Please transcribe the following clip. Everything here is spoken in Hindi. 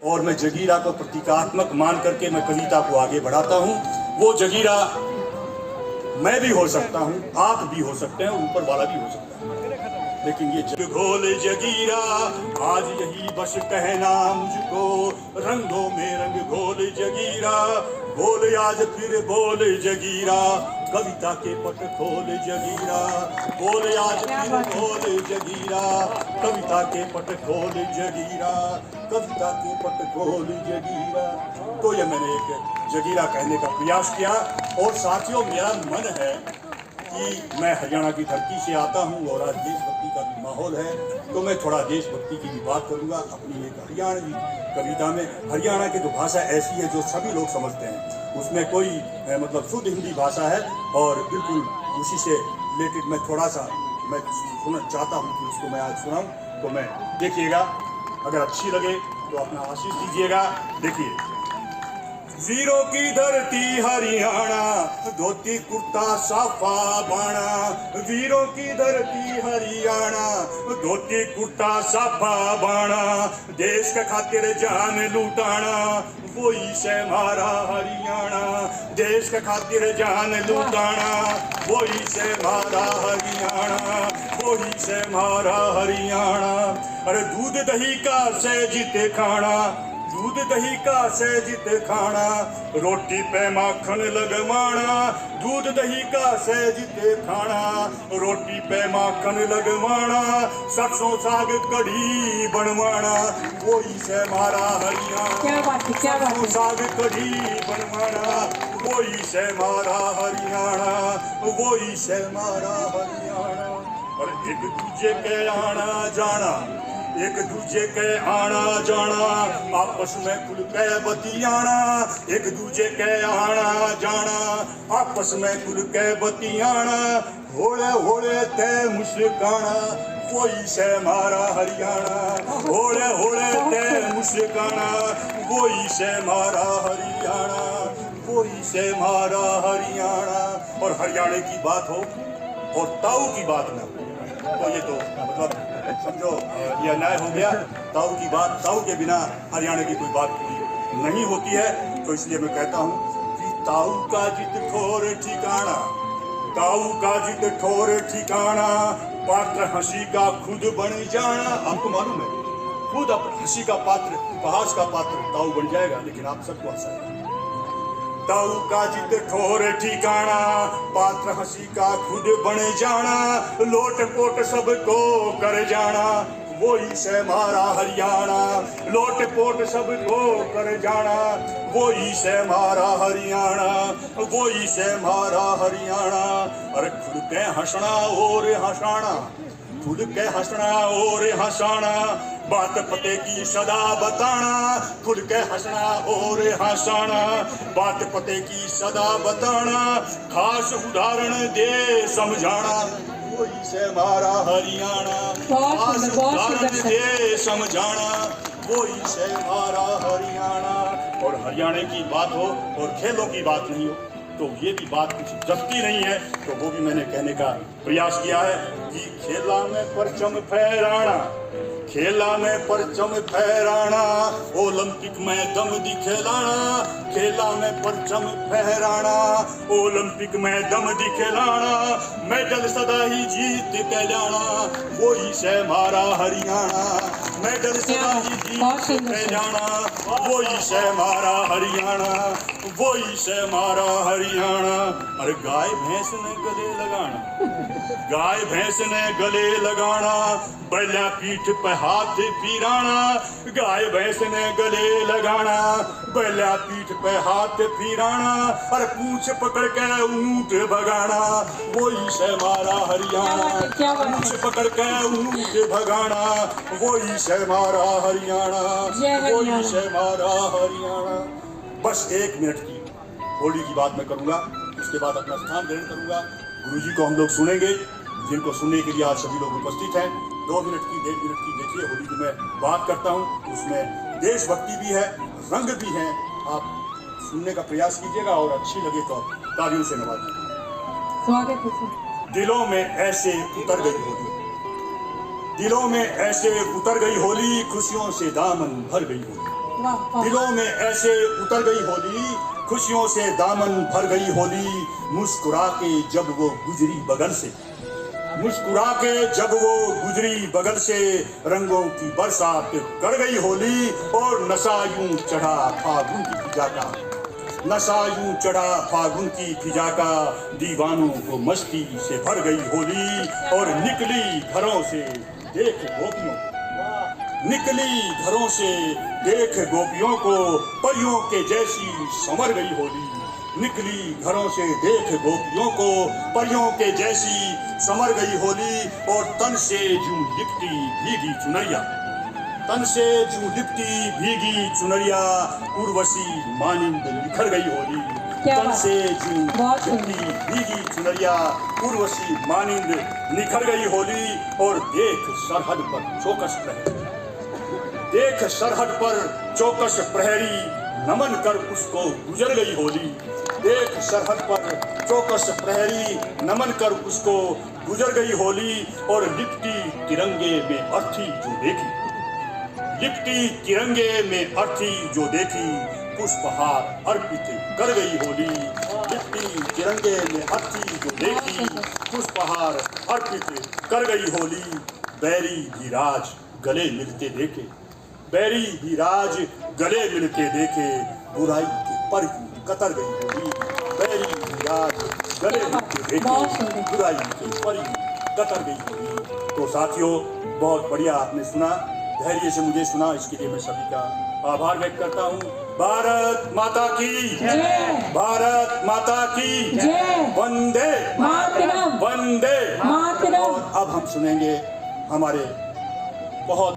और मैं जगीरा को प्रतीकात्मक मान करके मैं कविता को आगे बढ़ाता हूँ। वो जगीरा मैं भी हो सकता हूँ, आप भी हो सकते हैं, ऊपर वाला भी हो सकता है, लेकिन ये जग घोल जगीरा आज यही बस कहना मुझको, रंगों में रंग घोल जगीरा, बोल आज फिर बोल जगीरा, कविता के पट खोल जगीरा, बोल आज फिर बोल जगीरा, कविता के पट खोल जगीरा, कविता के पट खोल जगीरा। तो ये मैंने एक जगीरा कहने का प्रयास किया। और साथियों, मेरा मन है कि मैं हरियाणा की धरती से आता हूँ और आज देशभक्ति का भी माहौल है, तो मैं थोड़ा देशभक्ति की भी बात करूँगा अपनी एक हरियाणवी कविता में। हरियाणा की जो भाषा ऐसी है जो सभी लोग समझते हैं, उसमें कोई मतलब शुद्ध हिंदी भाषा है और बिल्कुल उसी से रिलेटेड मैं थोड़ा सा मैं सुनना चाहता हूँ कि उसको मैं आज सुनाऊँ। तो मैं देखिएगा, अगर अच्छी लगे तो अपना आशीष दीजिएगा। देखिए, वीरों की धरती हरियाणा, धोती कुर्ता साफा बाणा, वीरों की धरती हरियाणा, धोती कुर्ता साफा बाणा, देश के खातिर जान लूटाना, वही से हमारा हरियाणा, देश के खातिर जान लूटाना, वही से हमारा हरियाणा, वही से हमारा हरियाणा। अरे दूध दही का से जीते खाना, दूध दही का सहजित खाना, रोटी पे माखन लगवाना, दूध दही का सहजित खाना, रोटी पे माखन लगवाना, सरसों साग कढ़ी बनवाना, वही से हमारा हरियाणा। क्या बात है, क्या बात है। सरसों साग कढ़ी बनवाना, वही से हमारा हरियाणा, वही से हमारा हरियाणा। और एक दूजे के आना जाना, एक दूजे के आना जाना, आपस में खुल के बतियाना, एक दूजे के आना जाना, आपस में खुल के बतियाना, होले होले ते मुस्काना, वही से हमारा हरियाणा, होले होले ते मुस्काना, वही से हमारा हरियाणा, वही से हमारा हरियाणा। और हरियाणा की बात हो और ताऊ की बात ना हो तो ये तो मतलब समझो ये अन्याय हो गया। ताऊ की बात, ताऊ के बिना हरियाणा की कोई बात नहीं होती है। तो इसलिए मैं कहता हूँ कि ताऊ का जित ठोर ठिकाना, ताऊ का जित ठोर ठिकाना, पात्र हंसी का खुद बन जाना। आपको मालूम है, खुद हंसी का पात्र, उपहास का पात्र ताऊ बन जाएगा, लेकिन आप सबको हंसाएगा। ताऊ का जित ठोर ठिकाना, पात्र हंसी का खुद बन जाना, लोट पोट सबको कर जाना, वही से हमारा हरियाणा, लोट पोट सबको कर जाना, वही से हमारा हरियाणा, वही से हमारा हरियाणा। अरे खुद के हंसना और हंसाना, खुद के हंसना और हंसाना, बात पते की सदा बताना, खुद के हंसना और हंसाना, बात पते की सदा बताना, खास उदाहरण दे समझाना, वही से हमारा हरियाणा, खास उदाहरण दे समझाना, वही से हमारा हरियाणा। और हरियाणा की बात हो और खेलों की बात नहीं हो तो ये भी बात कुछ जस्ती नहीं है। तो वो भी मैंने कहने का प्रयास किया है कि खेला में परचम फहराना, खेला में परचम फहराना, ओलंपिक में दम दिखलाना, खेला में परचम फहराना, ओलंपिक में दम दिखलाना, मेडल सदा ही जीत के जाना, वही से हमारा हरियाणा, मेडल सदा ही जीत के जाना, वही से हमारा हरियाणा, वही से हमारा हरियाणा। अरे गाय भैंस ने गले लगाना, गाय भैंस ने गले लगाना, बैला पीठ पे हाथ फिराना, गाय भैंस ने गले लगाना, बैला पीठ पे हाथ फिराना, अरे पूंछ पकड़ के ऊंट भगाना, वही से हमारा हरियाणा, पूंछ पकड़ के ऊंट भगाना, वही से हमारा हरियाणा, वही से हमारा हरियाणा। बस 1 मिनट की होली की बात मैं करूंगा, उसके बाद अपना स्थान ग्रहण करूंगा। गुरुजी को हम लोग सुनेंगे, जिनको सुनने के लिए आज सभी लोग उपस्थित हैं। 2 मिनट की, 1.5 मिनट की देखिए होली की मैं बात करता हूँ, उसमें देशभक्ति भी है, रंग भी है। आप सुनने का प्रयास कीजिएगा और अच्छी लगे तो तालियों से नवाजिएगा। स्वागत है। दिलों में ऐसे उतर गई होली, दिलों में ऐसे उतर गई होली, खुशियों से दामन भर गई होली। वाह। दिलों में ऐसे उतर गई होली, खुशियों से दामन भर गई होली। मुस्कुरा के जब वो गुजरी बगल से, मुस्कुरा के जब वो गुजरी बगल से, रंगों की बरसात कर गई होली। और नशा यूं चढ़ा फागुन की फिजा का, नशा यूं चढ़ा फागुन की फिजा का, दीवानों को मस्ती से भर गई होली। और निकली घरों से देख गोपियों, निकली घरों से देख गोपियों को, परियों के जैसी संवर गई होली। निकली घरों से देख गोपियों को, परियों के जैसी संवर गई होली। और तन से जूं लिपटी भीगी चुनरिया, तन से जूं लिपटी भीगी चुनरिया, उर्वशी मानिंद निखर गई होली। क्या तन बात। से जूं बहुत लिपटी भीगी चुनरिया, उर्वशी मानिंद निखर गई होली। और देख सरहद पर चौकस प्रहरी, देख सरहद पर चौकस प्रहरी, नमन कर उसको गुजर गई होली। देख सरहद पर चौकस प्रहरी, नमन कर उसको गुजर गई होली। और लिपटी तिरंगे में अर्थी जो देखी, लिपटी तिरंगे में अर्थी जो देखी, पुष्पहार अर्पित कर गई होली। लिपटी तिरंगे में अर्थी जो देखी, पुष्पहार अर्पित कर गई होली। बैरी भी राज गले मिलते देखे, बैरी भी राज गले मिलते देखे, बुराई के पर यूं कतर गई होली। बैरी भी राज गले मिलते देखे, बुराई के पर यूं कतर गई होली। तो साथियों, बहुत बढ़िया आपने सुना, धैर्य से मुझे सुना, इसके लिए मैं सभी का आभार व्यक्त करता हूँ। भारत माता की जय, भारत माता की जय, वंदे मातरम, वंदे। मातरम। और अब हम सुनेंगे हमारे बहुत